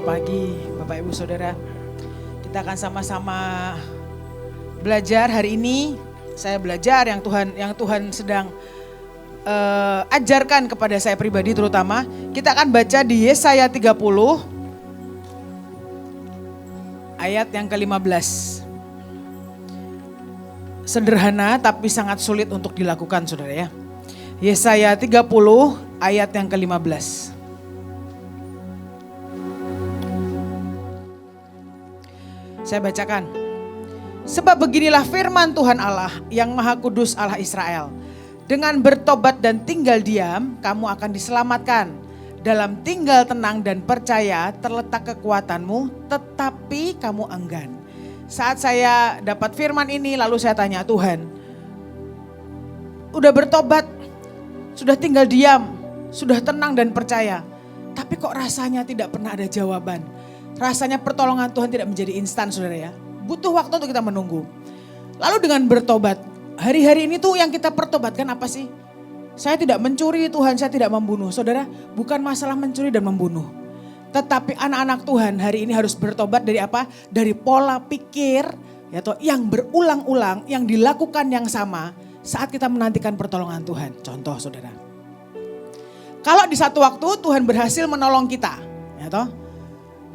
Selamat pagi Bapak Ibu Saudara. Kita akan sama-sama belajar hari ini. Saya belajar yang Tuhan sedang ajarkan kepada saya pribadi terutama. Kita akan baca di Yesaya 30 ayat yang ke-15. Sederhana tapi sangat sulit untuk dilakukan Saudara ya. Yesaya 30 ayat yang ke-15. Saya bacakan. Sebab beginilah firman Tuhan Allah yang Maha Kudus Allah Israel. Dengan bertobat dan tinggal diam, kamu akan diselamatkan. Dalam tinggal tenang dan percaya terletak kekuatanmu, tetapi kamu enggan. Saat saya dapat firman ini, lalu saya tanya, Tuhan, udah bertobat, sudah tinggal diam, sudah tenang dan percaya. Tapi kok rasanya tidak pernah ada jawaban. Rasanya pertolongan Tuhan tidak menjadi instan saudara ya. Butuh waktu untuk kita menunggu. Lalu dengan bertobat, hari-hari ini tuh yang kita pertobatkan apa sih? Saya tidak mencuri Tuhan, saya tidak membunuh. Saudara, bukan masalah mencuri dan membunuh. Tetapi anak-anak Tuhan hari ini harus bertobat dari apa? Dari pola pikir ya toh, yang berulang-ulang, yang dilakukan yang sama saat kita menantikan pertolongan Tuhan. Contoh saudara. Kalau di satu waktu Tuhan berhasil menolong kita, ya toh.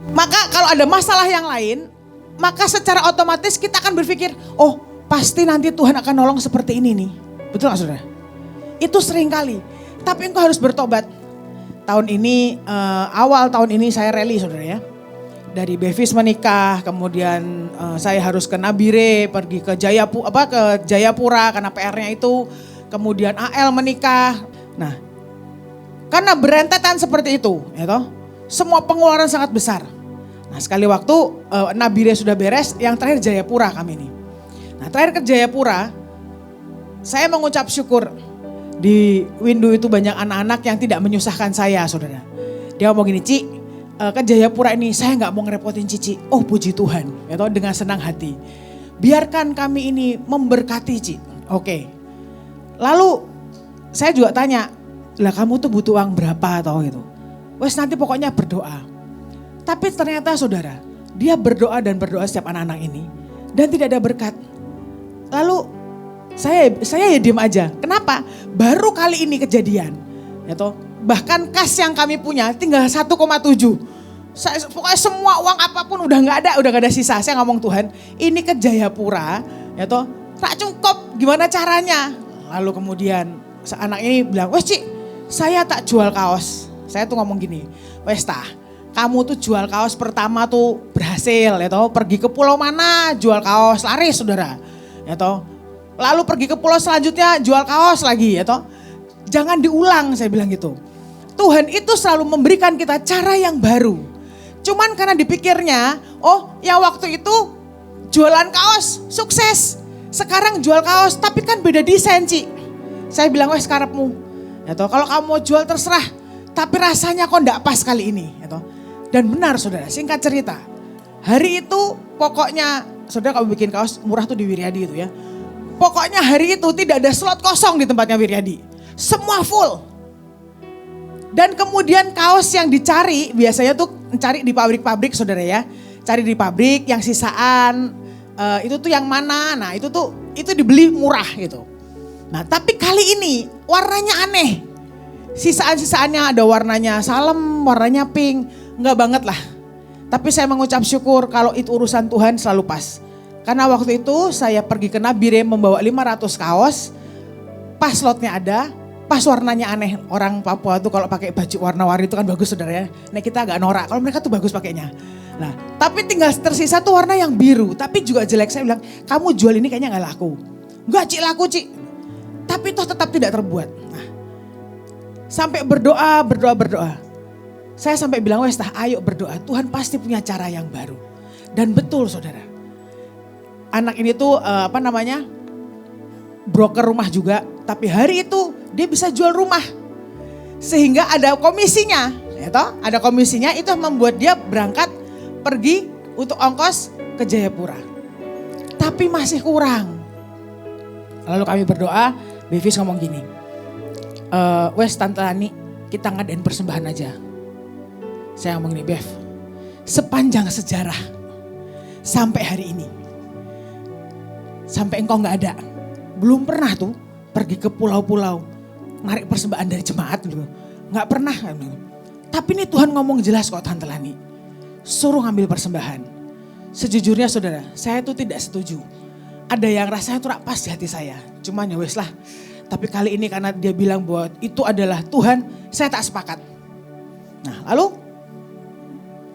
Maka kalau ada masalah yang lain, maka secara otomatis kita akan berpikir, oh pasti nanti Tuhan akan nolong seperti ini nih. Betul gak saudara? Itu sering kali. Tapi engkau harus bertobat. Tahun ini, awal tahun ini saya rally saudara ya. Dari Bevis menikah, kemudian saya harus ke Nabire, pergi ke Jayapura karena PR-nya itu. Kemudian AL menikah. Nah, karena berentetan seperti itu, ya toh. Semua pengeluaran sangat besar. Nah sekali waktu Nabire sudah beres, yang terakhir Jayapura kami ini. Nah terakhir ke Jayapura, saya mengucap syukur. Di Windu itu banyak anak-anak yang tidak menyusahkan saya saudara. Dia ngomong gini, Ci ke Jayapura ini saya gak mau ngerepotin Cici. Oh puji Tuhan, ya toh, dengan senang hati. Biarkan kami ini memberkati Ci. Oke. Lalu saya juga tanya, lah kamu tuh butuh uang berapa atau gitu. Wes nanti pokoknya berdoa. Tapi ternyata saudara, dia berdoa dan berdoa setiap anak-anak ini. Dan tidak ada berkat. Lalu saya ya diem aja. Kenapa? Baru kali ini kejadian. Ya toh, bahkan kas yang kami punya tinggal 1,7. Pokoknya semua uang apapun udah gak ada sisa. Saya ngomong Tuhan, ini ke Jayapura. Ya toh, tak cukup, gimana caranya? Lalu kemudian anak ini bilang, wes Cik, saya tak jual kaos. Saya tuh ngomong gini, wes tah, kamu tuh jual kaos pertama tuh berhasil ya toh, pergi ke pulau mana jual kaos laris saudara, ya toh. Lalu pergi ke pulau selanjutnya jual kaos lagi ya toh. Jangan diulang saya bilang gitu. Tuhan itu selalu memberikan kita cara yang baru. Cuman karena dipikirnya, oh yang waktu itu jualan kaos sukses. Sekarang jual kaos tapi kan beda desain Ci. Saya bilang wes karepmu. Ya toh, kalau kamu mau jual terserah. Tapi rasanya kok enggak pas kali ini. Gitu. Dan benar saudara, singkat cerita. Hari itu pokoknya, saudara kalau bikin kaos murah tuh di Wiryadi itu ya. Pokoknya hari itu tidak ada slot kosong di tempatnya Wiryadi. Semua full. Dan kemudian kaos yang dicari, biasanya tuh cari di pabrik-pabrik saudara ya. Cari di pabrik yang sisaan, itu tuh yang mana. Nah itu dibeli murah gitu. Nah tapi kali ini warnanya aneh. Sisaan-sisaannya ada warnanya salem, warnanya pink, enggak banget lah. Tapi saya mengucap syukur kalau itu urusan Tuhan selalu pas. Karena waktu itu saya pergi ke Nabire membawa 500 kaos, pas slotnya ada, pas warnanya aneh. Orang Papua tuh kalau pakai baju warna-warni itu kan bagus saudara ya. Nah kita agak norak, kalau mereka tuh bagus pakainya. Nah tapi tinggal tersisa tuh warna yang biru, tapi juga jelek. Saya bilang, kamu jual ini kayaknya gak laku. Enggak Cik, laku Cik. Tapi toh tetap tidak terbuat. Nah, sampai berdoa. Saya sampai bilang, wes tah ayo berdoa. Tuhan pasti punya cara yang baru. Dan betul saudara. Anak ini tuh broker rumah juga. Tapi hari itu dia bisa jual rumah. Sehingga ada komisinya. Ya toh, ada komisinya itu membuat dia berangkat pergi untuk ongkos ke Jayapura. Tapi masih kurang. Lalu kami berdoa, Bevis ngomong gini. Wes Tante Ani, kita ngadain persembahan aja. Saya ngomong gini, Bev, sepanjang sejarah sampai hari ini. Sampai engkau gak ada. Belum pernah tuh pergi ke pulau-pulau narik persembahan dari jemaat gitu. Gak pernah. Tapi ini Tuhan ngomong jelas kok Tante Lani. Suruh ngambil persembahan. Sejujurnya saudara, saya tuh tidak setuju. Ada yang rasanya tuh pas di hati saya. Cuman ya wes lah. Tapi kali ini karena dia bilang bahwa itu adalah Tuhan, saya tak sepakat. Nah lalu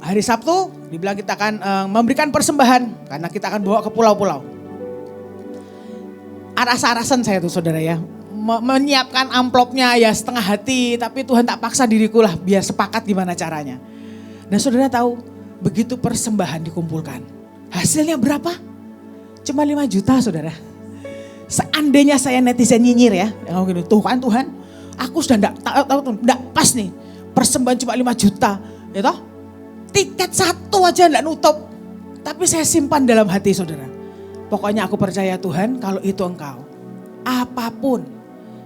hari Sabtu dibilang kita akan memberikan persembahan. Karena kita akan bawa ke pulau-pulau. Aras-arasan saya tuh saudara ya. Menyiapkan amplopnya ya setengah hati. Tapi Tuhan tak paksa diriku lah biar sepakat gimana caranya. Dan saudara tahu begitu persembahan dikumpulkan. Hasilnya berapa? Cuma 5 juta saudara. Seandainya saya netizen nyinyir ya. Yang gini, tuh kan Tuhan aku sudah enggak pas nih. Persembahan cuma 5 juta. Ya toh? Tiket satu aja enggak nutup. Tapi saya simpan dalam hati saudara. Pokoknya aku percaya Tuhan kalau itu engkau. Apapun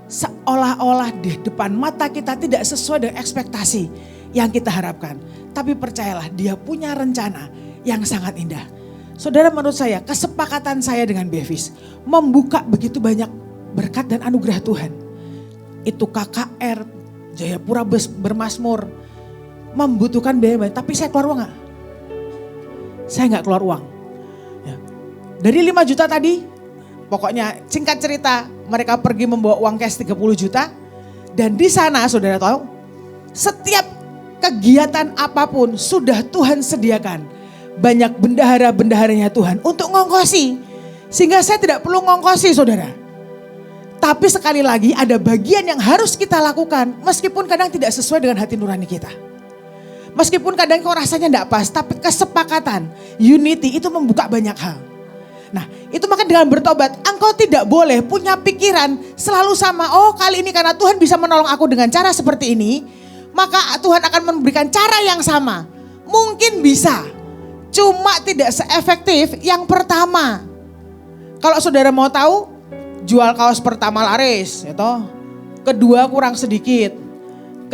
seolah-olah di depan mata kita tidak sesuai dengan ekspektasi yang kita harapkan. Tapi percayalah dia punya rencana yang sangat indah. Saudara menurut saya kesepakatan saya dengan Bevis membuka begitu banyak berkat dan anugerah Tuhan. Itu KKR, Jayapura Bermasmur membutuhkan biaya banyak. Tapi saya keluar uang gak? Saya gak keluar uang. Ya. Dari 5 juta tadi pokoknya singkat cerita mereka pergi membawa uang cash 30 juta. Dan di sana saudara tahu setiap kegiatan apapun sudah Tuhan sediakan. Banyak bendahara-bendaharanya Tuhan untuk ngongkosi. Sehingga saya tidak perlu ngongkosi saudara. Tapi sekali lagi ada bagian yang harus kita lakukan. Meskipun kadang tidak sesuai dengan hati nurani kita. Meskipun kadang kok rasanya tidak pas. Tapi kesepakatan, unity itu membuka banyak hal. Nah itu maka dengan bertobat engkau tidak boleh punya pikiran selalu sama. Oh kali ini karena Tuhan bisa menolong aku dengan cara seperti ini. Maka Tuhan akan memberikan cara yang sama. Mungkin bisa. Cuma tidak seefektif yang pertama. Kalau saudara mau tahu, jual kaos pertama laris, ya toh. Kedua kurang sedikit.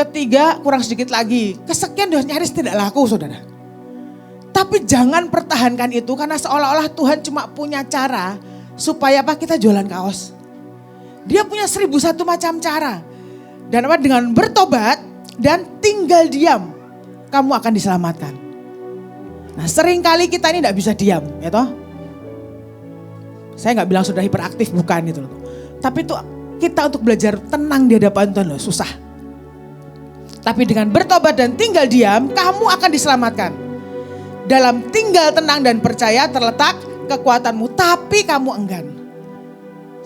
Ketiga kurang sedikit lagi. Kesekian nyaris tidak laku saudara. Tapi jangan pertahankan itu karena seolah-olah Tuhan cuma punya cara supaya apa kita jualan kaos. Dia punya 1001 macam cara. Dan apa dengan bertobat dan tinggal diam, kamu akan diselamatkan. Nah seringkali kita ini tidak bisa diam ya toh. Saya gak bilang sudah hiperaktif bukan itu loh. Tapi itu kita untuk belajar tenang di hadapan Tuhan loh susah. Tapi dengan bertobat dan tinggal diam kamu akan diselamatkan. Dalam tinggal tenang dan percaya terletak kekuatanmu tapi kamu enggan.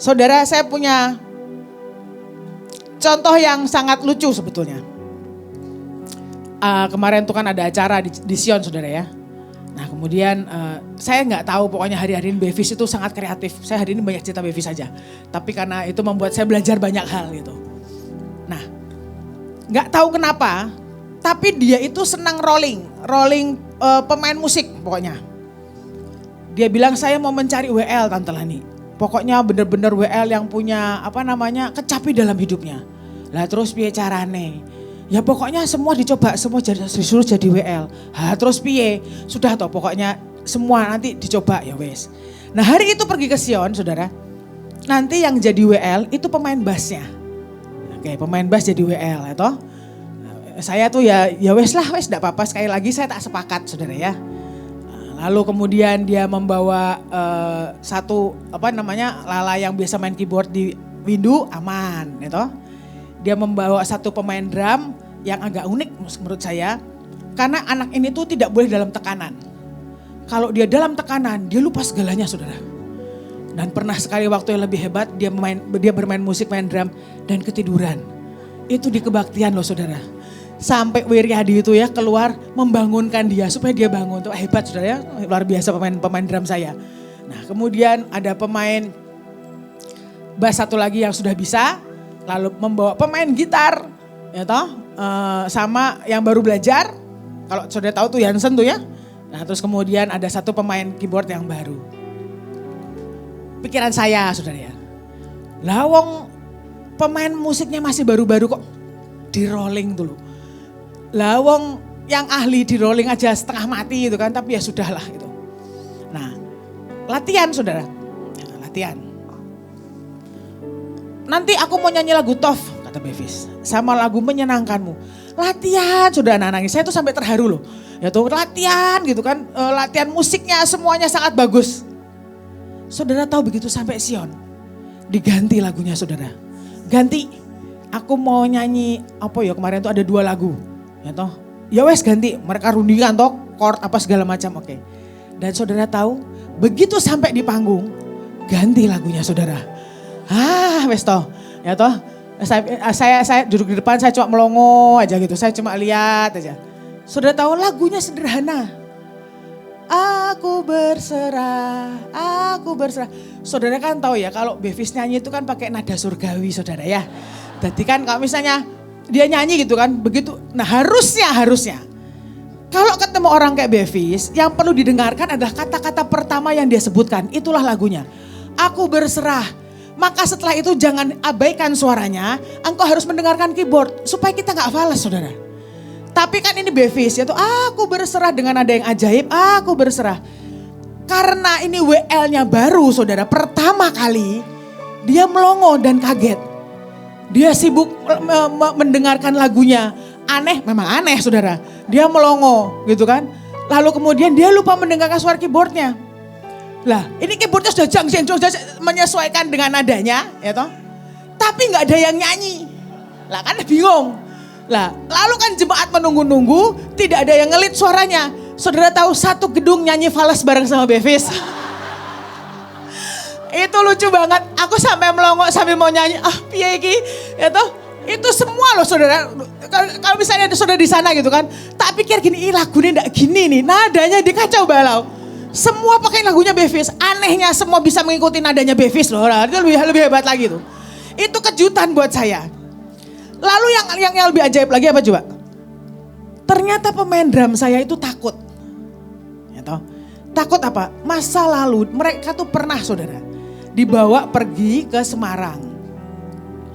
Saudara saya punya contoh yang sangat lucu sebetulnya. Kemarin tuh kan ada acara di Sion saudara ya. Nah kemudian saya nggak tahu pokoknya hari-hari ini Bevis itu sangat kreatif. Saya hari ini banyak cerita Bevis saja. Tapi karena itu membuat saya belajar banyak hal gitu. Nah nggak tahu kenapa. Tapi dia itu senang rolling pemain musik pokoknya. Dia bilang saya mau mencari WL Tante Lani. Pokoknya bener-bener WL yang punya kecapi dalam hidupnya. Lah terus piye carane? Ya pokoknya semua dicoba, semua disuruh jadi WL. Terus piye? Sudah toh pokoknya semua nanti dicoba ya wes. Nah hari itu pergi ke Sion saudara. Nanti yang jadi WL itu pemain bassnya. Oke pemain bass jadi WL ya toh. Saya tuh ya wes lah wes enggak apa-apa sekali lagi saya tak sepakat saudara ya. Lalu kemudian dia membawa satu Lala yang biasa main keyboard di windu aman ya toh. Dia membawa satu pemain drum yang agak unik menurut saya. Karena anak ini tuh tidak boleh dalam tekanan. Kalau dia dalam tekanan dia lupa segalanya saudara. Dan pernah sekali waktu yang lebih hebat dia bermain musik, main drum dan ketiduran. Itu di kebaktian loh saudara. Sampai Wiryadi itu ya keluar membangunkan dia supaya dia bangun. Itu hebat saudara ya, luar biasa pemain drum saya. Nah kemudian ada pemain bass satu lagi yang sudah bisa. Lalu membawa pemain gitar, ya toh, sama yang baru belajar. Kalau sudah tahu tuh Hansen tuh ya. Nah terus kemudian ada satu pemain keyboard yang baru. Pikiran saya saudara ya. Lawong pemain musiknya masih baru-baru kok di rolling dulu. Lawong yang ahli di rolling aja setengah mati gitu kan, tapi ya sudahlah gitu. Nah, latihan saudara, latihan. Nanti aku mau nyanyi lagu Tof, kata Bevis, sama lagu Menyenangkanmu. Latihan, saudara anak-anak, saya tuh sampai terharu loh. Ya tuh latihan gitu kan, latihan musiknya semuanya sangat bagus. Saudara tahu begitu sampai Sion, diganti lagunya saudara. Ganti, aku mau nyanyi apa ya kemarin tuh ada 2 lagu. Ya toh, ya wes ganti, mereka rundingan toh, chord apa segala macam, oke. Dan saudara tahu, begitu sampai di panggung, ganti lagunya saudara. Wes toh, ya toh. Saya duduk di depan, saya cuma melongo aja gitu, saya cuma lihat aja. Saudara tahu lagunya sederhana. Aku berserah, aku berserah. Saudara kan tahu ya kalau Bevis nyanyi itu kan pakai nada surgawi saudara ya. Jadi kan kalau misalnya dia nyanyi gitu kan begitu. Nah harusnya. Kalau ketemu orang kayak Bevis yang perlu didengarkan adalah kata-kata pertama yang dia sebutkan. Itulah lagunya. Aku berserah. Maka setelah itu jangan abaikan suaranya. Engkau harus mendengarkan keyboard supaya kita gak falas saudara. Tapi kan ini Bevis yaitu aku berserah dengan nada yang ajaib, aku berserah. Karena ini WL-nya baru saudara, pertama kali dia melongo dan kaget. Dia sibuk mendengarkan lagunya, aneh memang aneh saudara. Dia melongo gitu kan, lalu kemudian dia lupa mendengarkan suara keyboardnya. Lah ini keyboardnya sudah sudah menyesuaikan dengan nadanya ya toh. Tapi gak ada yang nyanyi, lah kan bingung. Lah, lalu kan jemaat menunggu-nunggu, tidak ada yang ngelit suaranya. Saudara tahu satu gedung nyanyi falas bareng sama Bevis. Itu lucu banget. Aku sampai melongo sambil mau nyanyi. Piye iki? Ya toh, itu semua loh saudara. Kalau misalnya ada saudara di sana gitu kan, tak pikir gini, lagunya enggak gini nih. Nadanya dikacau balau. Semua pakai lagunya Bevis. Anehnya semua bisa mengikuti nadanya Bevis loh. Itu lebih hebat lagi tuh. Itu kejutan buat saya. Lalu yang lebih ajaib lagi apa coba? Ternyata pemain drum saya itu takut. Ya toh? Takut apa? Masa lalu mereka tuh pernah saudara dibawa pergi ke Semarang.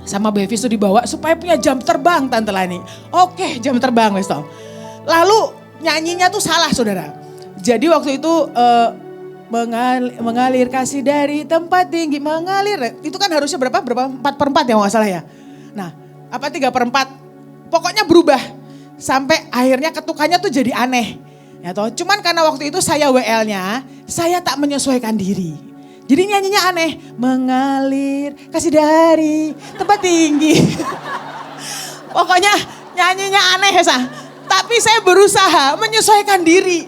Sama Bevis tuh dibawa supaya punya jam terbang Tante Lani. Oke, jam terbang wes toh. Lalu nyanyinya tuh salah saudara. Jadi waktu itu mengalir kasih dari tempat tinggi mengalir. Itu kan harusnya berapa? 4/4 ya nggak salah ya. Nah, apa 3/4, pokoknya berubah sampai akhirnya ketukannya tuh jadi aneh ya toh. Cuman karena waktu itu saya WL-nya saya tak menyesuaikan diri, jadi nyanyinya aneh, mengalir kasih dari tempat tinggi. Pokoknya nyanyinya aneh ya sah. Tapi saya berusaha menyesuaikan diri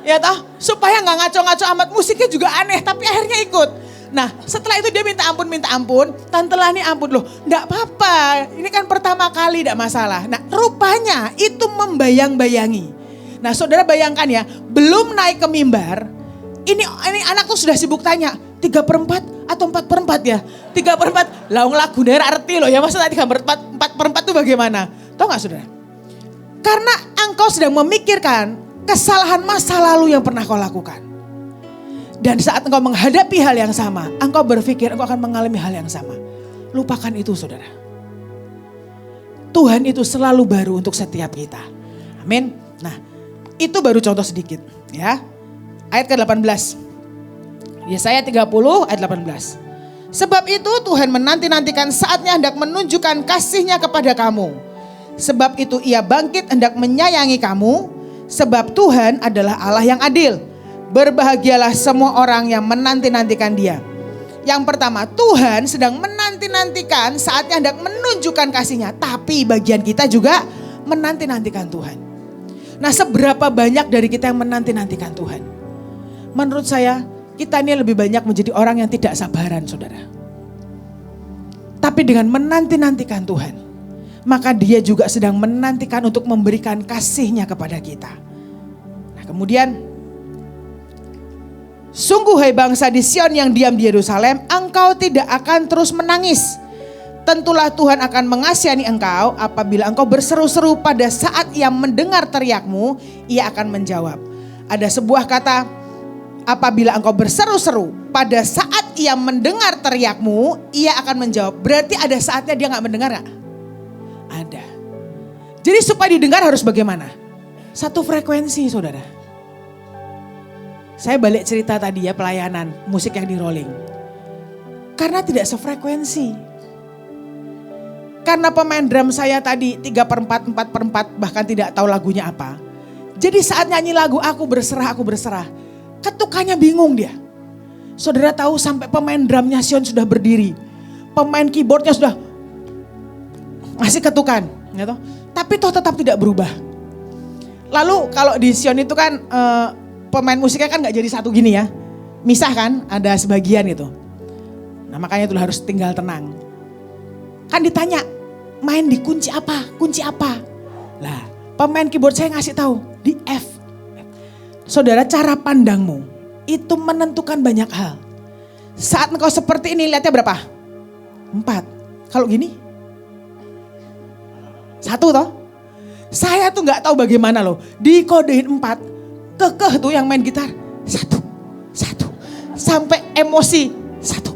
ya toh supaya nggak ngaco-ngaco amat, musiknya juga aneh tapi akhirnya ikut. Nah setelah itu dia minta ampun, Tante Lani ampun loh, enggak apa-apa, ini kan pertama kali enggak masalah. Nah rupanya itu membayang-bayangi. Nah saudara bayangkan ya, belum naik ke mimbar, ini anak tuh sudah sibuk tanya, 3/4 atau 4/4 ya? 3/4, lagu daerah arti loh ya, maksudnya 3/4 tuh bagaimana? Tahu gak saudara? Karena engkau sedang memikirkan kesalahan masa lalu yang pernah kau lakukan. Dan saat engkau menghadapi hal yang sama, engkau berpikir engkau akan mengalami hal yang sama. Lupakan itu saudara. Tuhan itu selalu baru untuk setiap kita. Amin. Nah itu baru contoh sedikit ya. Ayat ke-18. Yesaya 30 ayat 18. Sebab itu Tuhan menanti-nantikan saatnya hendak menunjukkan kasih-Nya kepada kamu. Sebab itu Ia bangkit hendak menyayangi kamu. Sebab Tuhan adalah Allah yang adil. Berbahagialah semua orang yang menanti-nantikan Dia. Yang pertama, Tuhan sedang menanti-nantikan saatnya hendak menunjukkan kasih-Nya. Tapi bagian kita juga menanti-nantikan Tuhan. Nah seberapa banyak dari kita yang menanti-nantikan Tuhan? Menurut saya kita ini lebih banyak menjadi orang yang tidak sabaran saudara. Tapi dengan menanti-nantikan Tuhan, maka Dia juga sedang menantikan untuk memberikan kasih-Nya kepada kita. Nah kemudian, sungguh hai bangsa di Sion yang diam di Yerusalem, engkau tidak akan terus menangis. Tentulah Tuhan akan mengasihani engkau apabila engkau berseru-seru pada saat Ia mendengar teriakmu, Ia akan menjawab. Ada sebuah kata, apabila engkau berseru-seru pada saat Ia mendengar teriakmu, Ia akan menjawab. Berarti ada saatnya Dia gak mendengar gak? Ada. Jadi supaya didengar harus bagaimana? Satu frekuensi saudara. Saya balik cerita tadi ya pelayanan, musik yang di rolling. Karena tidak sefrekuensi. Karena pemain drum saya tadi 3/4, 4/4 bahkan tidak tahu lagunya apa. Jadi saat nyanyi lagu aku berserah. Ketukannya bingung dia. Saudara tahu sampai pemain drumnya Sion sudah berdiri. Pemain keyboardnya sudah ngasih ketukan. Gitu. Tapi toh tetap tidak berubah. Lalu kalau di Sion itu kan pemain musiknya kan gak jadi satu gini ya. Misah kan ada sebagian gitu. Nah makanya itu harus tinggal tenang. Kan ditanya main di kunci apa? Kunci apa? Lah pemain keyboard saya ngasih tahu di F. Saudara cara pandangmu itu menentukan banyak hal. Saat engkau seperti ini lihatnya berapa? 4. Kalau gini? 1 toh? Saya tuh gak tahu bagaimana loh. Dikodein 4. Kekeh tuh yang main gitar. 1. Sampai emosi. 1.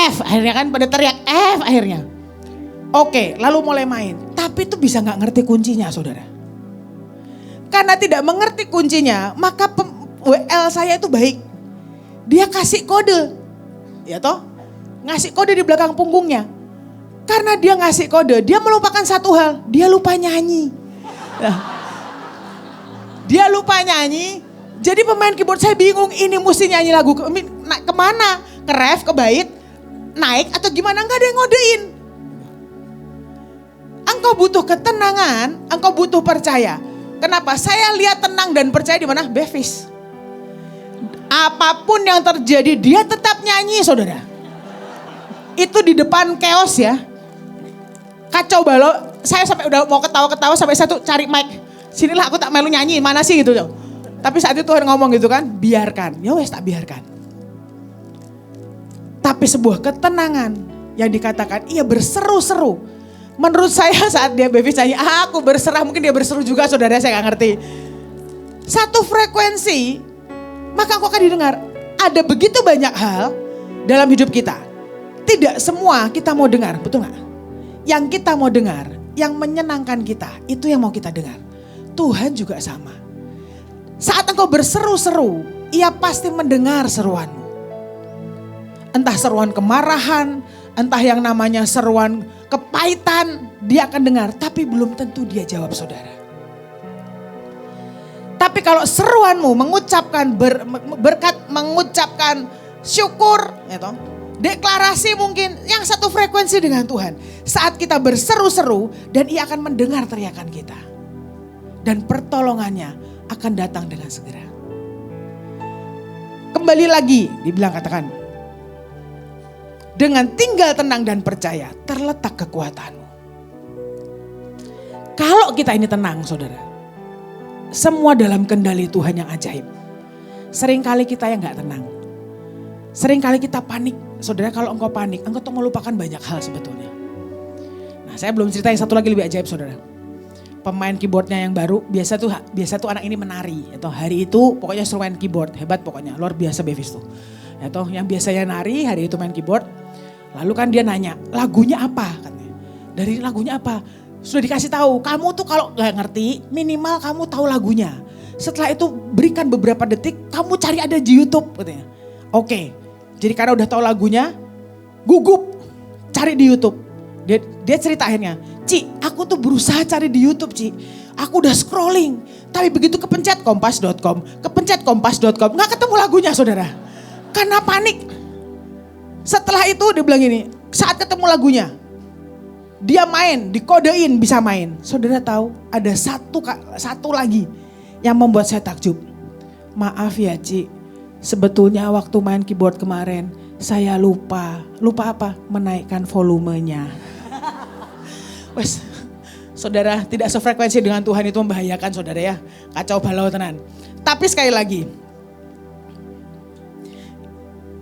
F. Akhirnya kan pada teriak F akhirnya. Oke lalu mulai main. Tapi itu bisa gak ngerti kuncinya saudara. Karena tidak mengerti kuncinya maka WL saya itu baik. Dia kasih kode. Ya toh? Ngasih kode di belakang punggungnya. Karena dia ngasih kode, dia melupakan satu hal. Dia lupa nyanyi. Dia lupa nyanyi. Jadi pemain keyboard saya bingung. Ini mesti nyanyi lagu kemana? Ke ref, ke bait, naik atau gimana? Enggak ada yang ngodein. Engkau butuh ketenangan, engkau butuh percaya. Kenapa? Saya lihat tenang dan percaya di mana? Bevis. Apapun yang terjadi dia tetap nyanyi saudara. Itu di depan chaos ya. Kacau balau. Saya sampai udah mau ketawa-ketawa sampai saya tuh cari mic. Sinilah aku tak melu nyanyi, mana sih gitu. Tapi saat itu Tuhan ngomong gitu kan, biarkan. Ya wes tak biarkan. Tapi sebuah ketenangan yang dikatakan ia berseru-seru. Menurut saya saat dia Bevis nyanyi, aku berserah, mungkin dia berseru juga saudara, saya gak ngerti. Satu frekuensi, maka kau akan didengar. Ada begitu banyak hal dalam hidup kita. Tidak semua kita mau dengar, betul gak? Yang kita mau dengar, yang menyenangkan kita, itu yang mau kita dengar. Tuhan juga sama. Saat engkau berseru-seru, ia pasti mendengar seruanmu. Entah seruan kemarahan, entah yang namanya seruan kepahitan, dia akan dengar. Tapi belum tentu dia jawab saudara. Tapi kalau seruanmu mengucapkan berkat, mengucapkan syukur, ya toh, deklarasi mungkin yang satu frekuensi dengan Tuhan. Saat kita berseru-seru dan ia akan mendengar teriakan kita. Dan pertolongannya akan datang dengan segera. Kembali lagi dibilang katakan. Dengan tinggal tenang dan percaya terletak kekuatanmu. Kalau kita ini tenang saudara. Semua dalam kendali Tuhan yang ajaib. Seringkali kita yang gak tenang. Seringkali kita panik. Saudara kalau engkau panik, engkau tuh melupakan banyak hal sebetulnya. Nah saya belum cerita yang satu lagi lebih ajaib saudara. Pemain keyboardnya yang baru, biasa tuh anak ini menari. Atau hari itu pokoknya suruh main keyboard, hebat pokoknya, luar biasa Bevis tuh. Atau yang biasanya nari, hari itu main keyboard. Lalu kan dia nanya, lagunya apa? Katanya. Dari lagunya apa? Sudah dikasih tahu, kamu tuh kalau gak ngerti, minimal kamu tahu lagunya. Setelah itu berikan beberapa detik, kamu cari ada di YouTube. Katanya. Oke, jadi karena udah tahu lagunya, gugup, cari di YouTube. Dia cerita akhirnya, Ci, aku tuh berusaha cari di YouTube, Ci. Aku udah scrolling, tapi begitu kepencet kompas.com, gak ketemu lagunya saudara. Karena panik. Setelah itu dia bilang gini, saat ketemu lagunya, dia main, dikodein bisa main. Saudara tahu ada satu lagi yang membuat saya takjub. Maaf ya Ci, sebetulnya waktu main keyboard kemarin saya lupa apa? Menaikkan volumenya. Wes, saudara tidak sefrekuensi dengan Tuhan itu membahayakan saudara ya. Kacau balau tenan. Tapi sekali lagi,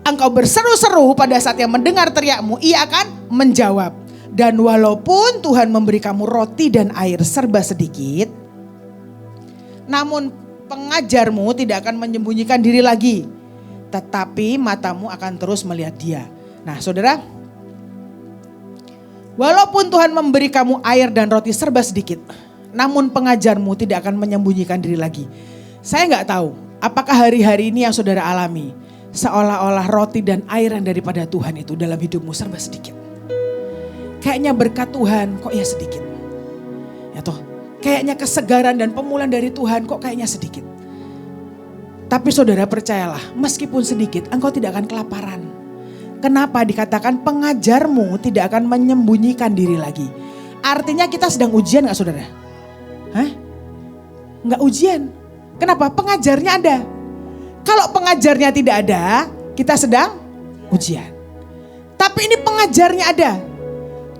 engkau berseru-seru pada saat yang mendengar teriakmu, ia akan menjawab. Dan walaupun Tuhan memberi kamu roti dan air serba sedikit, namun pengajarmu tidak akan menyembunyikan diri lagi. Tetapi matamu akan terus melihat dia. Nah saudara, walaupun Tuhan memberi kamu air dan roti serba sedikit, namun pengajarmu tidak akan menyembunyikan diri lagi. Saya nggak tahu apakah hari-hari ini yang saudara alami seolah-olah roti dan air yang daripada Tuhan itu dalam hidupmu serba sedikit. Kayaknya berkat Tuhan kok ya sedikit. Ya toh, kayaknya kesegaran dan pemulihan dari Tuhan kok kayaknya sedikit. Tapi saudara percayalah, meskipun sedikit engkau tidak akan kelaparan. Kenapa dikatakan pengajarmu tidak akan menyembunyikan diri lagi? Artinya kita sedang ujian gak saudara? Hah? Gak ujian. Kenapa? Pengajarnya ada. Kalau pengajarnya tidak ada, kita sedang ujian. Tapi ini pengajarnya ada.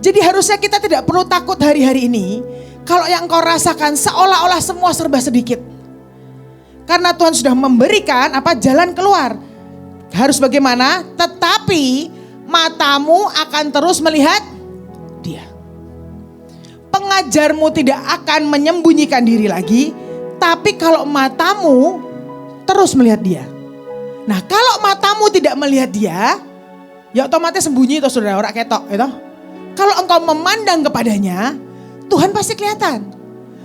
Jadi harusnya kita tidak perlu takut hari-hari ini. Kalau yang kau rasakan seolah-olah semua serba sedikit. Karena Tuhan sudah memberikan jalan keluar. Harus bagaimana? Tetapi matamu akan terus melihat Dia. Pengajarmu tidak akan menyembunyikan diri lagi. Tapi kalau matamu terus melihat Dia. Nah kalau matamu tidak melihat Dia, ya otomatis sembunyi itu saudara, orang ketok itu. Kalau engkau memandang kepadanya, Tuhan pasti kelihatan.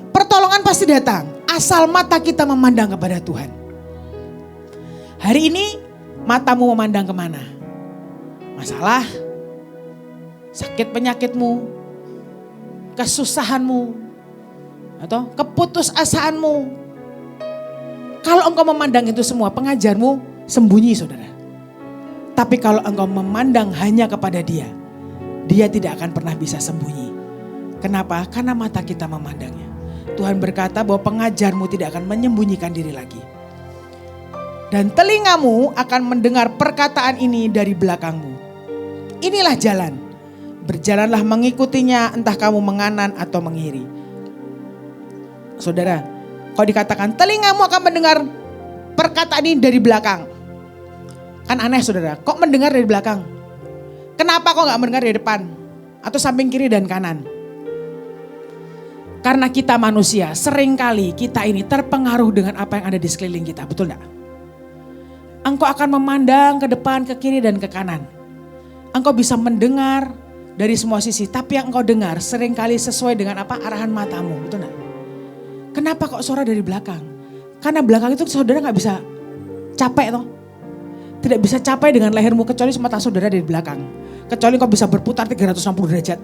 Pertolongan pasti datang. Asal mata kita memandang kepada Tuhan. Hari ini matamu memandang kemana? Masalah, sakit penyakitmu, kesusahanmu, atau keputusasaanmu. Kalau engkau memandang itu semua, pengajarmu sembunyi saudara. Tapi kalau engkau memandang hanya kepada Dia, Dia tidak akan pernah bisa sembunyi. Kenapa? Karena mata kita memandangnya. Tuhan berkata bahwa pengajarmu tidak akan menyembunyikan diri lagi. Dan telingamu akan mendengar perkataan ini dari belakangmu. Inilah jalan. Berjalanlah mengikutinya, entah kamu menganan atau mengiri. Saudara, kalau dikatakan telingamu akan mendengar perkataan ini dari belakang. Kan aneh saudara, kok mendengar dari belakang? Kenapa kok gak mendengar dari depan? Atau samping kiri dan kanan? Karena kita manusia, seringkali kita ini terpengaruh dengan apa yang ada di sekeliling kita, betul enggak? Engkau akan memandang ke depan, ke kiri dan ke kanan. Engkau bisa mendengar dari semua sisi, tapi yang engkau dengar seringkali sesuai dengan arahan matamu, betul enggak? Kenapa kok suara dari belakang? Karena belakang itu saudara gak bisa capek toh. Tidak bisa capai dengan lehermu kecuali mata saudara dari belakang. Kecuali kau bisa berputar 360 derajat.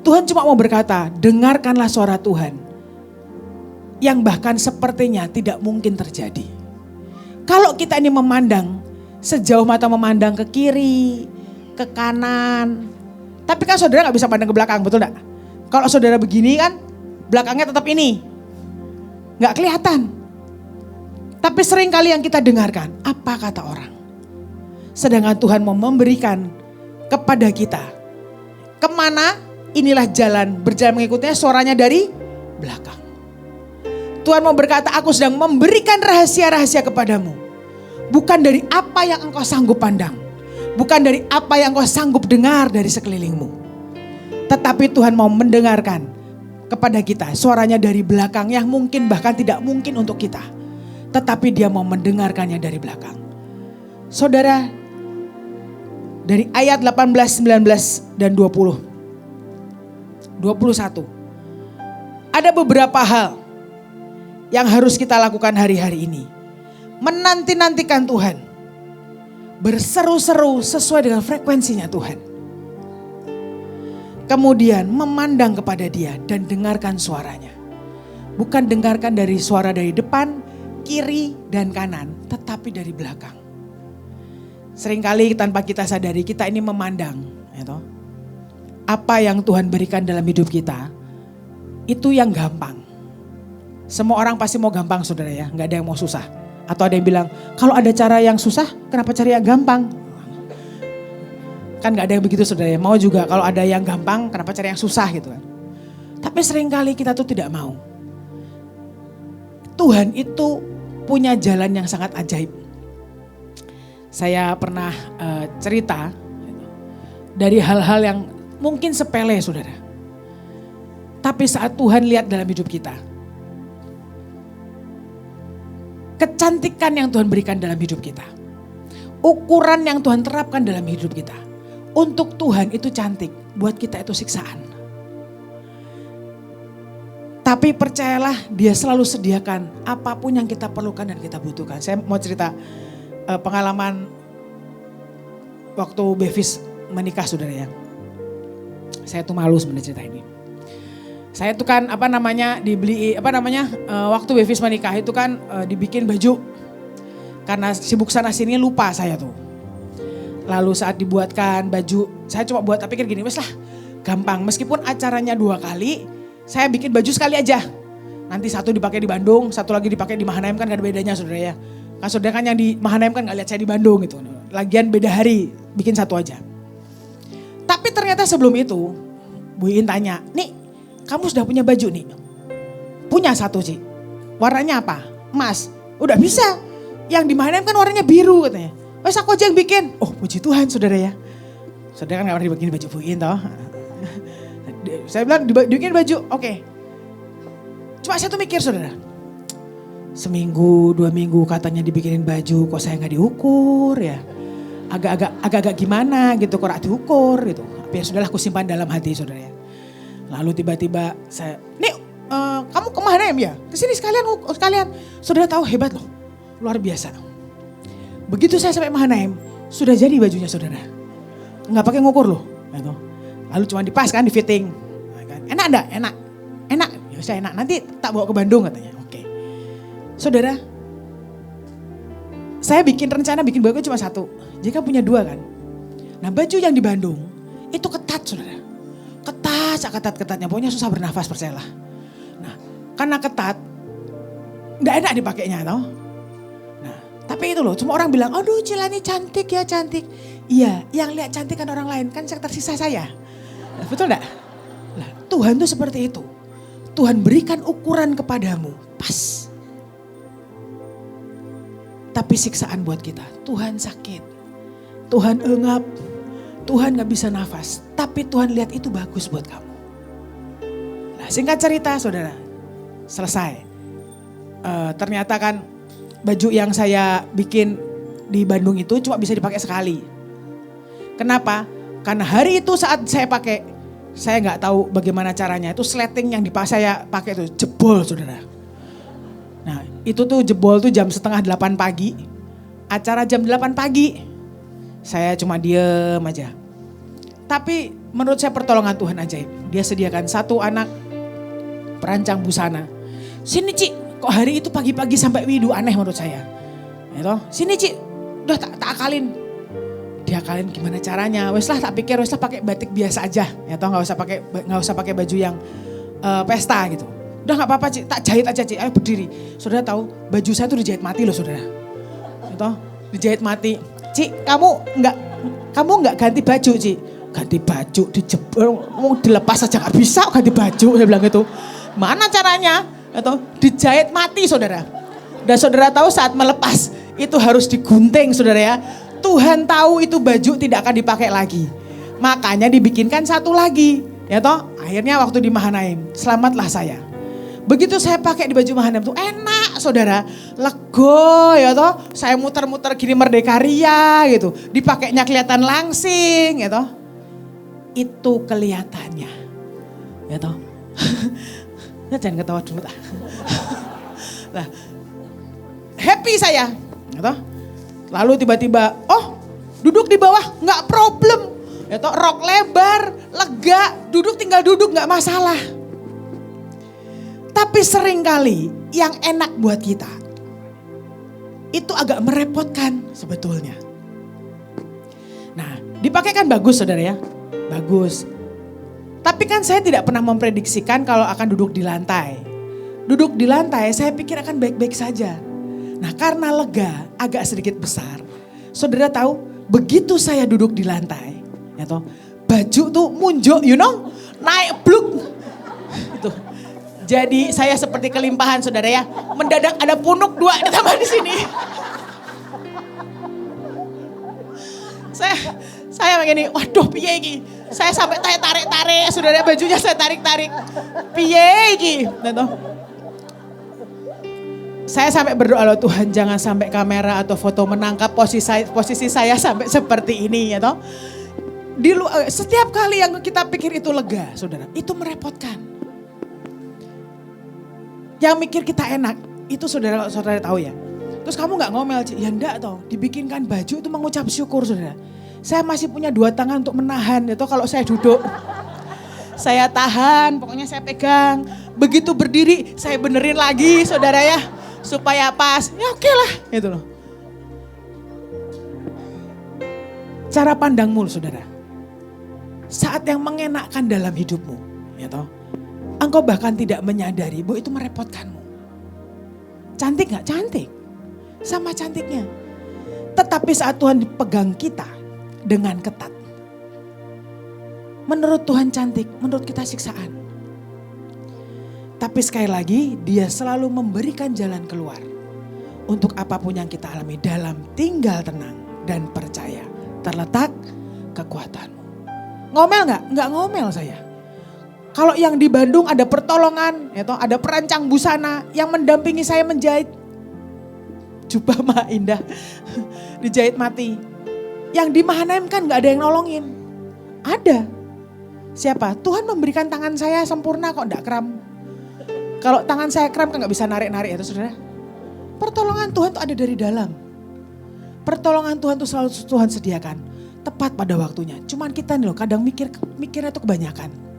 Tuhan cuma mau berkata, dengarkanlah suara Tuhan. Yang bahkan sepertinya tidak mungkin terjadi. Kalau kita ini memandang, sejauh mata memandang ke kiri, ke kanan. Tapi kan saudara gak bisa pandang ke belakang, betul gak? Kalau saudara begini kan, belakangnya tetap ini. Gak kelihatan. Tapi seringkali yang kita dengarkan, apa kata orang? Sedangkan Tuhan mau memberikan kepada kita. Kemana? Inilah jalan, berjalan mengikutinya, suaranya dari belakang. Tuhan mau berkata, aku sedang memberikan rahasia-rahasia kepadamu. Bukan dari apa yang engkau sanggup pandang. Bukan dari apa yang engkau sanggup dengar dari sekelilingmu. Tetapi Tuhan mau mendengarkan kepada kita suaranya dari belakang yang mungkin bahkan tidak mungkin untuk kita. Tetapi Dia mau mendengarkannya dari belakang. Saudara, dari ayat 18, 19, dan 20. 21. Ada beberapa hal yang harus kita lakukan hari-hari ini. Menanti-nantikan Tuhan. Berseru-seru sesuai dengan frekuensinya Tuhan. Kemudian memandang kepada Dia dan dengarkan suaranya. Bukan dengarkan dari suara dari depan, kiri dan kanan, tetapi dari belakang. Seringkali tanpa kita sadari kita ini memandang, ya toh. Apa yang Tuhan berikan dalam hidup kita, itu yang gampang. Semua orang pasti mau gampang saudara ya, gak ada yang mau susah. Atau ada yang bilang, kalau ada cara yang susah, kenapa cari yang gampang? Kan gak ada yang begitu saudara ya, mau juga kalau ada yang gampang, kenapa cari yang susah gitu kan. Tapi seringkali kita tuh tidak mau. Tuhan itu punya jalan yang sangat ajaib. Saya pernah cerita dari hal-hal yang mungkin sepele saudara. Tapi saat Tuhan lihat dalam hidup kita. Kecantikan yang Tuhan berikan dalam hidup kita. Ukuran yang Tuhan terapkan dalam hidup kita. Untuk Tuhan itu cantik, buat kita itu siksaan. Tapi percayalah, dia selalu sediakan apapun yang kita perlukan dan kita butuhkan. Saya mau cerita pengalaman waktu Bevis menikah, saudara ya. Saya tuh malu sebenarnya cerita ini. Saya tuh kan waktu Bevis menikah itu kan dibikin baju. Karena sibuk sana sini lupa saya tuh. Lalu saat dibuatkan baju, saya coba buat, tapi pikir gini, wes lah gampang. Meskipun acaranya 2 kali, saya bikin baju sekali aja. Nanti satu dipakai di Bandung, satu lagi dipakai di Mahanaim, kan gak ada bedanya saudara ya. Kan saudara kan yang di Mahanaim kan gak lihat saya di Bandung gitu. Lagian beda hari, bikin satu aja. Tapi ternyata sebelum itu, Bu Iin tanya, nih kamu sudah punya baju nih? Punya satu Ci. Warnanya apa? Emas. Udah bisa. Yang di Mahanaim kan warnanya biru katanya. Wes aku aja yang bikin. Oh puji Tuhan saudara ya. Saudara kan gak pernah dibikin baju Bu Iin toh. Saya bilang dibikin baju, oke. Cuma saya tuh mikir saudara. Seminggu, 2 minggu katanya dibikinin baju, kok saya gak diukur ya. Agak-agak gimana gitu, kok gak diukur gitu. Tapi ya sudahlah, aku simpan dalam hati saudara ya. Lalu tiba-tiba saya, nih kamu ke Mahanaim ya? Kesini sekalian. Saudara tahu hebat loh, luar biasa. Begitu saya sampai Mahanaim, sudah jadi bajunya saudara. Gak pakai ngukur loh gitu. Lalu cuma dipas kan, di fitting. Enak enggak? Enak. Ya saya enak, nanti tak bawa ke Bandung katanya. Oke. Saudara, saya rencana bikin baju cuma 1. Jadi kan punya 2 kan. Nah baju yang di Bandung itu ketat saudara. Ketat-ketatnya. Pokoknya susah bernafas, percayalah. Nah karena ketat, gak enak dipakainya tau. Nah tapi itu loh, cuma orang bilang, aduh Cilani cantik ya, cantik. Iya, yang lihat cantik kan orang lain, kan tersisa saya. Betul enggak? Nah, Tuhan tuh seperti itu. Tuhan berikan ukuran kepadamu, pas. Tapi siksaan buat kita. Tuhan sakit, Tuhan engap, Tuhan gak bisa nafas. Tapi Tuhan lihat itu bagus buat kamu. Nah singkat cerita saudara, selesai. Ternyata kan baju yang saya bikin di Bandung itu cuma bisa dipakai sekali. Kenapa? Karena hari itu saat saya pakai, saya nggak tahu bagaimana caranya. Itu sleting yang saya pakai itu jebol saudara. Nah itu tuh jebol tuh jam 7:30 pagi. Acara jam 8 pagi. Saya cuma diem aja. Tapi menurut saya pertolongan Tuhan ajaib. Dia sediakan 1 anak perancang busana. Sini Ci, kok hari itu pagi-pagi sampai widu, aneh menurut saya. Ya sini Ci, udah tak akalin. Diakalin gimana caranya? Wes lah tak pikir, wes lah pakai batik biasa aja. Ya toh nggak usah pakai baju yang pesta gitu. Udah nggak apa-apa Ci, tak jahit aja Ci. Ayo berdiri. Saudara tahu baju saya tuh dijahit mati loh saudara. Ya toh dijahit mati. Ci, kamu nggak ganti baju Ci? Ganti baju dijebol, mau dilepas aja nggak bisa ganti baju. Saya bilang gitu. Mana caranya? Ya toh dijahit mati saudara. Dan saudara tahu saat melepas itu harus digunting saudara ya. Tuhan tahu itu baju tidak akan dipakai lagi. Makanya dibikinkan 1 lagi. Ya toh, akhirnya waktu di Mahanaim, selamatlah saya. Begitu saya pakai di baju Mahanaim tuh enak saudara. Lego ya toh, saya muter-muter gini Merdeka Ria gitu. Dipakainya kelihatan langsing ya toh. Itu kelihatannya. Ya toh. Jangan ketawa dulu. Nah, happy saya. Ya toh. Lalu tiba-tiba, oh duduk di bawah gak problem. Ya toh, rok lebar, lega, tinggal duduk gak masalah. Tapi seringkali yang enak buat kita, itu agak merepotkan sebetulnya. Nah dipakai kan bagus saudara ya, bagus. Tapi kan saya tidak pernah memprediksikan kalau akan duduk di lantai. Duduk di lantai saya pikir akan baik-baik saja. Nah karena lega, agak sedikit besar. Saudara tahu, begitu saya duduk di lantai, ya toh, baju tuh munjuk, naik bluk. Itu. Jadi saya seperti kelimpahan saudara ya, mendadak ada punuk 2 ditambah di sini. Saya begini, waduh piye iki. Saya sampai tarik-tarik, saudara bajunya saya tarik-tarik. Piye iki, ya toh. Saya sampai berdoa loh Tuhan jangan sampai kamera atau foto menangkap posisi saya sampai seperti ini ya toh. Setiap kali yang kita pikir itu lega saudara, itu merepotkan. Yang mikir kita enak, itu saudara tahu ya. Terus kamu gak ngomel, ya enggak toh, dibikinkan baju itu mengucap syukur saudara. Saya masih punya 2 tangan untuk menahan itu kalau saya duduk. Saya tahan, pokoknya saya pegang. Begitu berdiri, saya benerin lagi saudara ya. Supaya pas, ya oke lah gitu loh. Cara pandangmu saudara. Saat yang mengenakkan dalam hidupmu, ya toh. Engkau bahkan tidak menyadari bahwa itu merepotkanmu. Cantik gak? Cantik. Sama cantiknya. Tetapi saat Tuhan dipegang kita dengan ketat. Menurut Tuhan cantik, menurut kita siksaan. Tapi sekali lagi dia selalu memberikan jalan keluar. Untuk apapun yang kita alami dalam tinggal tenang dan percaya. Terletak kekuatanmu. Ngomel gak? Nggak ngomel saya. Kalau yang di Bandung ada pertolongan, ya toh, ada perancang busana yang mendampingi saya menjahit. Jubah mah indah, dijahit mati. Yang di Mahanaim kan gak ada yang nolongin. Ada. Siapa? Tuhan memberikan tangan saya sempurna kok gak kram. Kalau tangan saya kram kan gak bisa narik-narik ya saudara. Pertolongan Tuhan tuh ada dari dalam. Pertolongan Tuhan tuh selalu Tuhan sediakan. Tepat pada waktunya. Cuman kita nih loh kadang mikirnya tuh kebanyakan.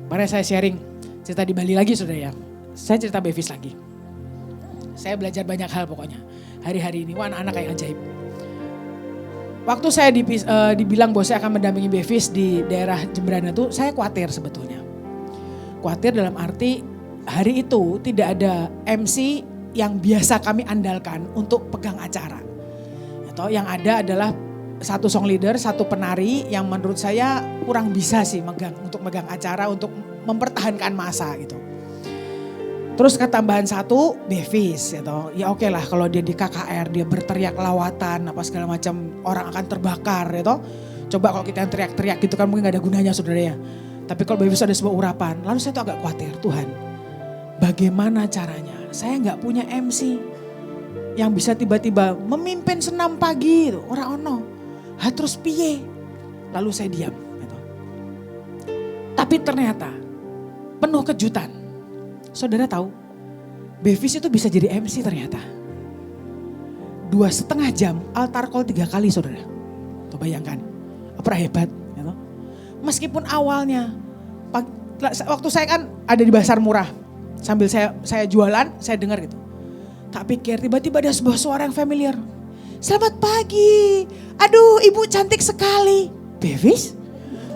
Mari saya sharing cerita di Bali lagi saudara ya. Saya cerita Bevis lagi. Saya belajar banyak hal pokoknya. Hari-hari ini, wah anak-anak yang ajaib. Waktu saya dibilang bahwa saya akan mendampingi Bevis di daerah Jemberana itu, saya khawatir sebetulnya. Khawatir dalam arti hari itu tidak ada MC yang biasa kami andalkan untuk pegang acara. Atau yang ada adalah satu song leader, satu penari yang menurut saya kurang bisa sih untuk megang acara, untuk mempertahankan masa gitu. Terus ketambahan satu Bevis gitu. Ya oke lah kalau dia di KKR dia berteriak lawatan apa segala macam orang akan terbakar gitu. Coba kalau kita yang teriak-teriak gitu kan mungkin gak ada gunanya saudara ya. Tapi kalau Bevis ada sebuah urapan lalu saya tuh agak khawatir Tuhan. Bagaimana caranya? Saya gak punya MC yang bisa tiba-tiba memimpin senam pagi gitu. Orang ono. Terus piye? Lalu saya diam gitu. Tapi ternyata penuh kejutan. Saudara tahu, Bevis itu bisa jadi MC ternyata. 2,5 jam altar call 3 kali saudara. Tuh bayangkan, apa hebat. Gitu. Meskipun awalnya, waktu saya kan ada di pasar murah. Sambil saya jualan, saya dengar gitu. Tak pikir tiba-tiba ada sebuah suara yang familiar. Selamat pagi, aduh ibu cantik sekali. Bevis?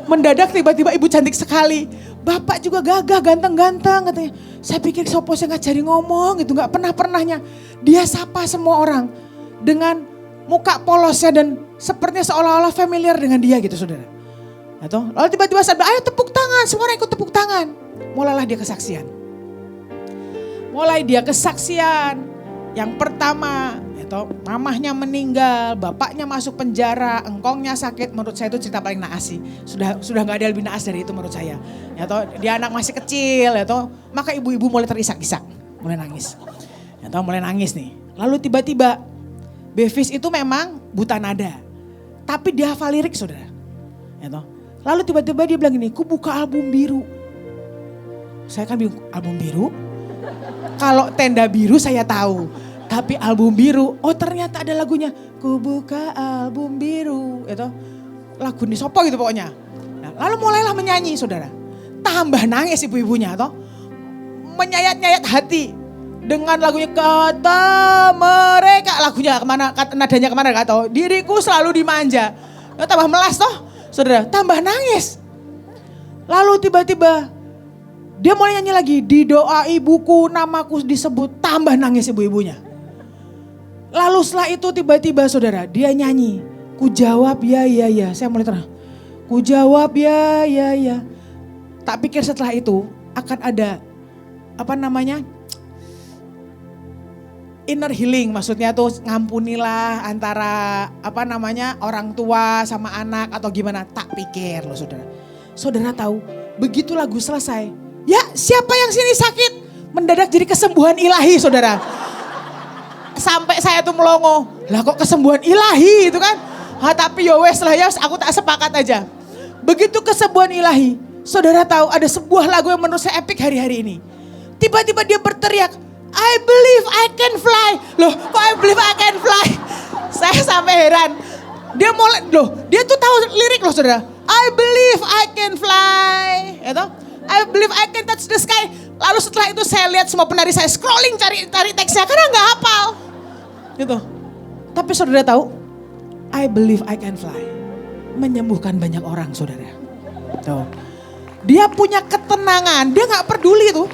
Mendadak tiba-tiba ibu cantik sekali. Bapak juga gagah, ganteng-ganteng katanya. Saya pikir sopo saya ngajari ngomong gitu, gak pernah-pernahnya. Dia sapa semua orang dengan muka polosnya dan sepertinya seolah-olah familiar dengan dia gitu saudara. Atau, lalu tiba-tiba saya bilang, ayo tepuk tangan, semua orang ikut tepuk tangan. Mulailah dia kesaksian. Mulai dia kesaksian. Yang pertama, mamahnya meninggal, bapaknya masuk penjara, engkongnya sakit. Menurut saya itu cerita paling naas sih. Sudah nggak ada lebih naas dari itu menurut saya. Dia anak masih kecil, maka ibu-ibu mulai terisak-isak, mulai nangis. Mulai nangis nih. Lalu tiba-tiba Bevis itu memang buta nada, tapi dia hafal lirik saudara. Lalu tiba-tiba dia bilang gini, ku buka album biru. Saya kan bingung, album biru? Kalau tenda biru saya tahu. Tapi album biru, oh ternyata ada lagunya. Ku buka album biru. Lagu ini sopo gitu pokoknya. Nah, lalu mulailah menyanyi saudara. Tambah nangis ibu-ibunya. Menyayat-nyayat hati. Dengan lagunya kata mereka. Lagunya kemana, nadanya kemana gak tahu. Diriku selalu dimanja. Tambah melas toh saudara, tambah nangis. Lalu tiba-tiba dia mulai nyanyi lagi. Di doa ibuku namaku disebut. Tambah nangis ibu-ibunya. Lalu setelah itu tiba-tiba saudara dia nyanyi. Ku jawab ya ya ya. Saya mulai terang. Ku jawab ya ya ya. Tak pikir setelah itu akan ada inner healing. Maksudnya tuh ngampunilah antara orang tua sama anak atau gimana. Tak pikir loh saudara. Saudara tahu begitu lagu selesai. Ya siapa yang sini sakit? Mendadak jadi kesembuhan ilahi saudara. Sampai saya tuh melongo, lah kok kesembuhan ilahi itu kan. Tapi ya wes lah ya aku tak sepakat aja. Begitu kesembuhan ilahi, saudara tahu ada sebuah lagu yang menurut saya epic hari-hari ini. Tiba-tiba dia berteriak, I believe I can fly. Loh kok I believe I can fly? Saya sampai heran. Dia mulai, dia tuh tahu lirik loh saudara. I believe I can fly. Itu, I believe I can touch the sky. Lalu setelah itu saya lihat semua penari saya scrolling cari teksnya karena nggak hafal. Gitu. Tapi saudara tahu, I believe I can fly. Menyembuhkan banyak orang saudara. Tuh. Dia punya ketenangan, dia gak peduli tuh.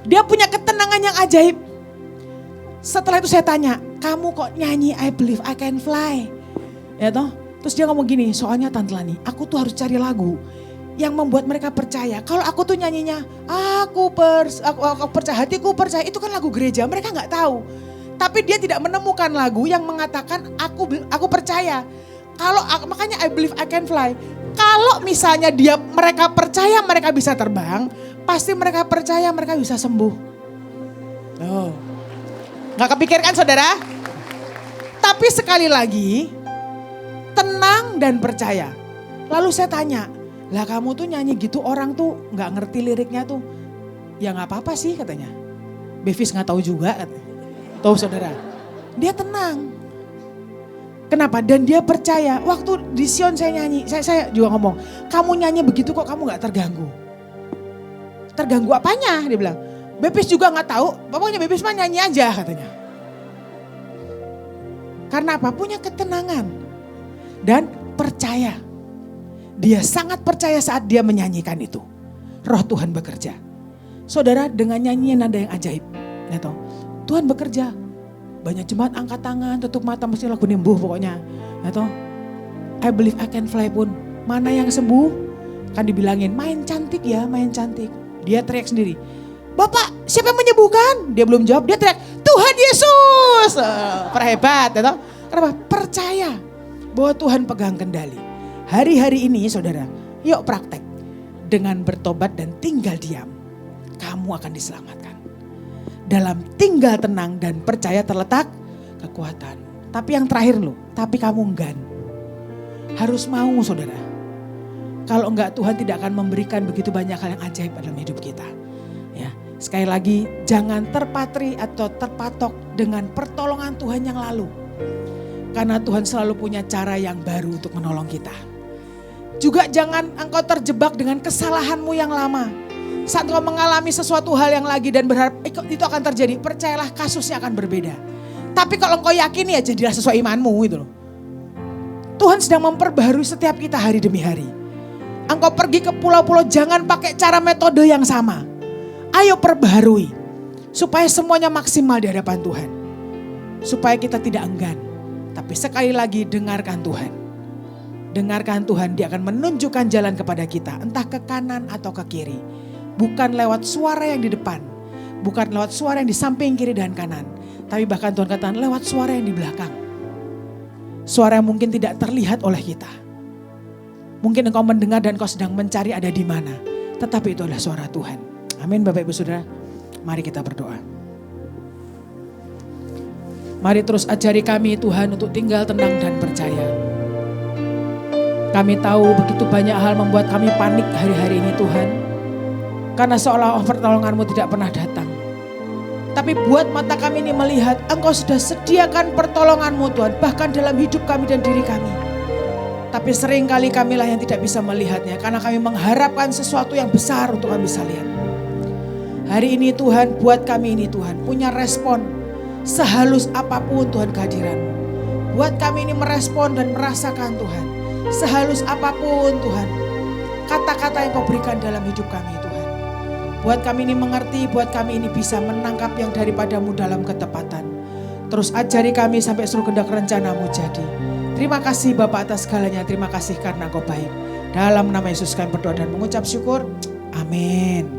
Dia punya ketenangan yang ajaib. Setelah itu saya tanya, kamu kok nyanyi I believe I can fly? Ya toh? Terus dia ngomong gini, soalnya Tante Lani, aku tuh harus cari lagu yang membuat mereka percaya. Kalau aku tuh nyanyinya, aku percaya, hatiku percaya, itu kan lagu gereja, mereka gak tahu. Tapi dia tidak menemukan lagu yang mengatakan aku percaya. Makanya I believe I can fly. Kalau misalnya mereka percaya mereka bisa terbang, pasti mereka percaya mereka bisa sembuh. Oh. Gak kepikirkan saudara? Tapi sekali lagi, tenang dan percaya. Lalu saya tanya, lah kamu tuh nyanyi gitu orang tuh gak ngerti liriknya tuh. Ya gak apa-apa sih katanya. Bevis gak tahu juga katanya. Tahu saudara? Dia tenang. Kenapa? Dan dia percaya. Waktu di Sion saya nyanyi, saya juga ngomong, kamu nyanyi begitu kok kamu gak terganggu. Terganggu apanya? Dia bilang. Bebis juga gak tahu, pokoknya Bebis mah nyanyi aja katanya. Karena apa? Punya ketenangan. Dan percaya. Dia sangat percaya saat dia menyanyikan itu. Roh Tuhan bekerja. Saudara dengan nyanyian nada yang ajaib. Ya toh, Tuhan bekerja. Banyak jemaat angkat tangan, tutup mata, mesti lagu nimbuh pokoknya. Ya toh, I believe I can fly pun. Mana yang sembuh? Kan dibilangin, main cantik ya, main cantik. Dia teriak sendiri. Bapak, siapa yang menyembuhkan? Dia belum jawab, dia teriak, Tuhan Yesus. Perhebat, ya toh. Kenapa? Percaya bahwa Tuhan pegang kendali. Hari-hari ini saudara, yuk praktek. Dengan bertobat dan tinggal diam, kamu akan diselamatkan. Dalam tinggal tenang dan percaya terletak kekuatan. Tapi yang terakhir loh, tapi kamu enggan. Harus mau saudara. Kalau enggak Tuhan tidak akan memberikan begitu banyak hal yang ajaib dalam hidup kita. Ya, sekali lagi jangan terpatri atau terpatok dengan pertolongan Tuhan yang lalu. Karena Tuhan selalu punya cara yang baru untuk menolong kita. Juga jangan engkau terjebak dengan kesalahanmu yang lama. Saat kau mengalami sesuatu hal yang lagi dan berharap itu akan terjadi, percayalah kasusnya akan berbeda. Tapi kalau engkau yakini ya jadilah sesuai imanmu gitu loh. Tuhan sedang memperbaharui setiap kita hari demi hari. Engkau pergi ke pulau-pulau jangan pakai cara metode yang sama. Ayo perbaharui supaya semuanya maksimal di hadapan Tuhan. Supaya kita tidak enggan. Tapi sekali lagi dengarkan Tuhan. Dengarkan Tuhan, dia akan menunjukkan jalan kepada kita. Entah ke kanan atau ke kiri. Bukan lewat suara yang di depan. Bukan lewat suara yang di samping kiri dan kanan. Tapi bahkan Tuhan katakan lewat suara yang di belakang. Suara yang mungkin tidak terlihat oleh kita. Mungkin engkau mendengar dan engkau sedang mencari ada di mana. Tetapi itu adalah suara Tuhan. Amin Bapak Ibu Saudara. Mari kita berdoa. Mari terus ajari kami Tuhan untuk tinggal tenang dan percaya. Kami tahu begitu banyak hal membuat kami panik hari-hari ini Tuhan. Karena seolah-olah pertolongan-Mu tidak pernah datang. Tapi buat mata kami ini melihat Engkau sudah sediakan pertolongan-Mu Tuhan. Bahkan dalam hidup kami dan diri kami. Tapi seringkali kamilah yang tidak bisa melihatnya. Karena kami mengharapkan sesuatu yang besar untuk kami bisa lihat. Hari ini Tuhan, buat kami ini Tuhan. Punya respon sehalus apapun Tuhan kehadiran-Mu. Buat kami ini merespon dan merasakan Tuhan. Sehalus apapun Tuhan. Kata-kata yang Kau berikan dalam hidup kami Tuhan. Buat kami ini mengerti, buat kami ini bisa menangkap yang daripada-Mu dalam ketepatan. Terus ajari kami sampai seluruh kehendak rencana-Mu jadi. Terima kasih Bapak atas segalanya, terima kasih karena Kau baik. Dalam nama Yesus kami berdoa dan mengucap syukur. Amin.